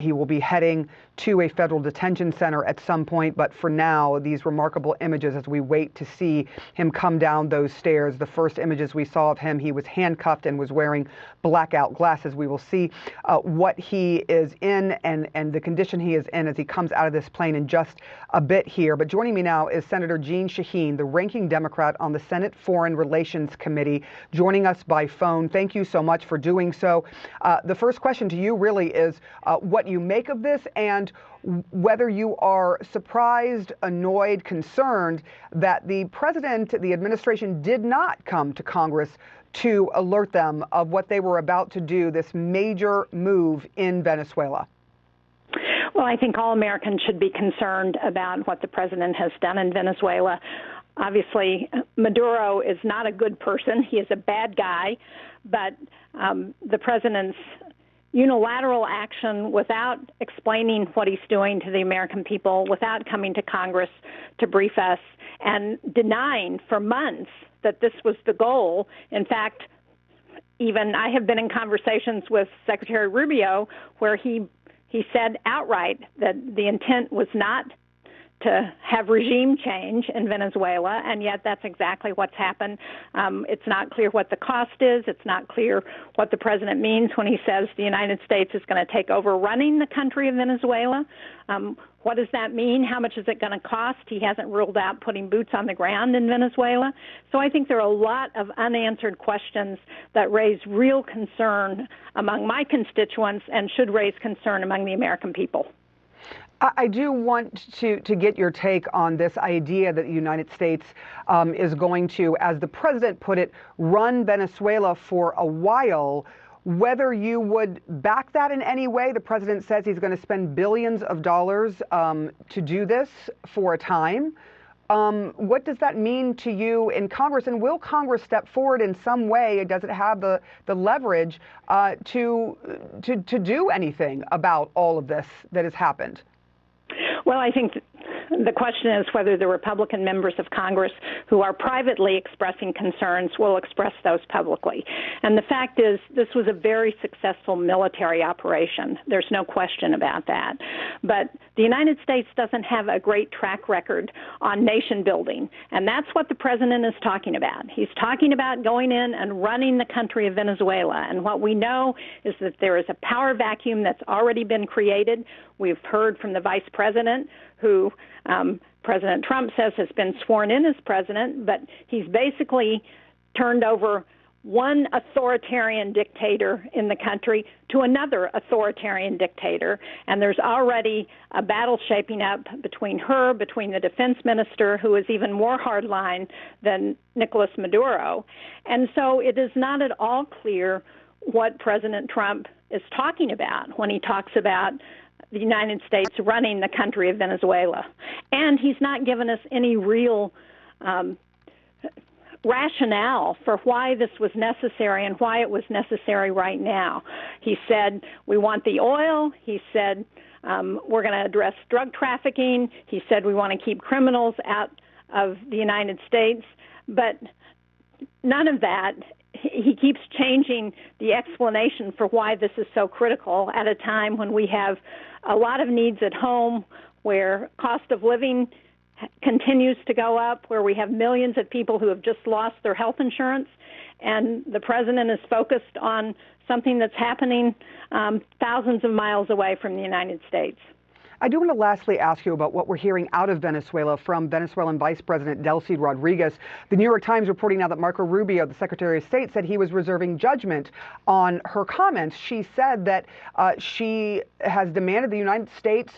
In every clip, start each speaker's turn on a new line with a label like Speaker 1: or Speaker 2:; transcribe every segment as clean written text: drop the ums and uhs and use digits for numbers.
Speaker 1: He will be heading to a federal detention center at some point, but for now, these remarkable images as we wait to see him come down those stairs. The first images we saw of him, he was handcuffed and was wearing blackout glasses. We will see what he is in and the condition he is in as he comes out of this plane in just a bit here. But joining me now is Senator Jeanne Shaheen, the ranking Democrat on the Senate Foreign Relations Committee, joining us by phone. Thank you so much for doing so. The first question to you really is what you make of this and whether you are surprised, annoyed, concerned that the president, the administration did not come to Congress to alert them of what they were about to do, this major move in Venezuela.
Speaker 2: Well, I think all Americans should be concerned about what the president has done in Venezuela. Obviously, Maduro is not a good person. He is a bad guy, but the president's unilateral action without explaining what he's doing to the American people, without coming to Congress to brief us, and denying for months that this was the goal. In fact, even I have been in conversations with Secretary Rubio where he said outright that the intent was not to have regime change in Venezuela, and yet that's exactly what's happened. It's not clear what the cost is. It's not clear what the president means when he says the United States is going to take over running the country of Venezuela. What does that mean? How much is it going to cost? He hasn't ruled out putting boots on the ground in Venezuela. So I think there are a lot of unanswered questions that raise real concern among my constituents and should raise concern among the American people.
Speaker 1: I do want to get your take on this idea that the United States is going to, as the president put it, run Venezuela for a while. Whether you would back that in any way. The president says he's going to spend billions of dollars to do this for a time. What does that mean to you in Congress? And will Congress step forward in some way? Does it have the leverage to do anything about all of this that has happened?
Speaker 2: Well, I think the question is whether the Republican members of Congress who are privately expressing concerns will express those publicly. And the fact is, this was a very successful military operation. There's no question about that. But the United States doesn't have a great track record on nation building, and that's what the president is talking about. He's talking about going in and running the country of Venezuela. And what we know is that there is a power vacuum that's already been created. We've heard from the vice president, who President Trump says has been sworn in as president, but he's basically turned over one authoritarian dictator in the country to another authoritarian dictator. And there's already a battle shaping up between the defense minister, who is even more hardline than Nicolas Maduro. And so it is not at all clear what President Trump is talking about when he talks about the United States running the country of Venezuela. And he's not given us any real rationale for why this was necessary and why it was necessary right now. He said, we want the oil. He said, we're going to address drug trafficking. He said, we want to keep criminals out of the United States. But none of that. He keeps changing the explanation for why this is so critical at a time when we have a lot of needs at home, where cost of living continues to go up, where we have millions of people who have just lost their health insurance, and the president is focused on something that's happening thousands of miles away from the United States.
Speaker 1: I do want to lastly ask you about what we're hearing out of Venezuela from Venezuelan Vice President Delcy Rodriguez. The New York Times reporting now that Marco Rubio, the Secretary of State, said he was reserving judgment on her comments. She said that she has demanded the United States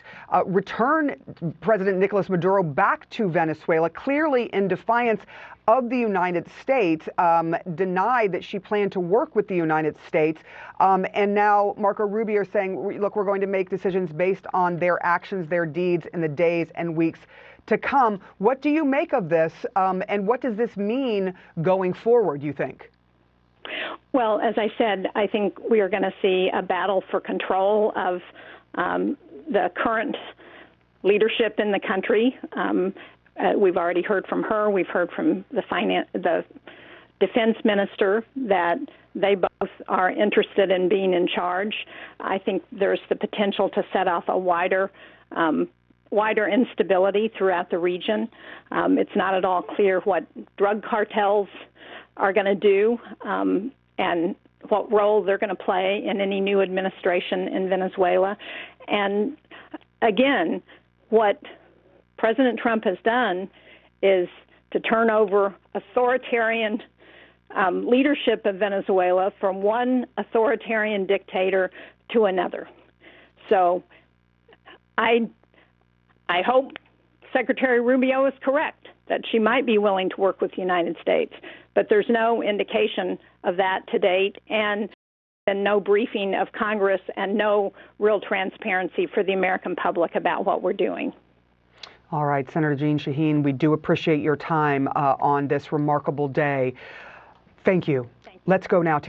Speaker 1: return President Nicolas Maduro back to Venezuela, clearly in defiance of the United States, denied that she planned to work with the United States. And now Marco Rubio is saying, look, we're going to make decisions based on their actions, their deeds in the days and weeks to come. What do you make of this? And what does this mean going forward, you think?
Speaker 2: Well, as I said, I think we are going to see a battle for control of the current leadership in the country. We've already heard from her. We've heard from the defense minister that They both are interested in being in charge. I think there's the potential to set off a wider instability throughout the region. It's not at all clear what drug cartels are going to do and what role they're going to play in any new administration in Venezuela. And again, what President Trump has done is to turn over authoritarian leadership of Venezuela from one authoritarian dictator to another. So I hope Secretary Rubio is correct that she might be willing to work with the United States, but there's no indication of that to date, and no briefing of Congress and no real transparency for the American public about what we're doing.
Speaker 1: All right, Senator Jeanne Shaheen, we do appreciate your time on this remarkable day. Thank you. Let's go now to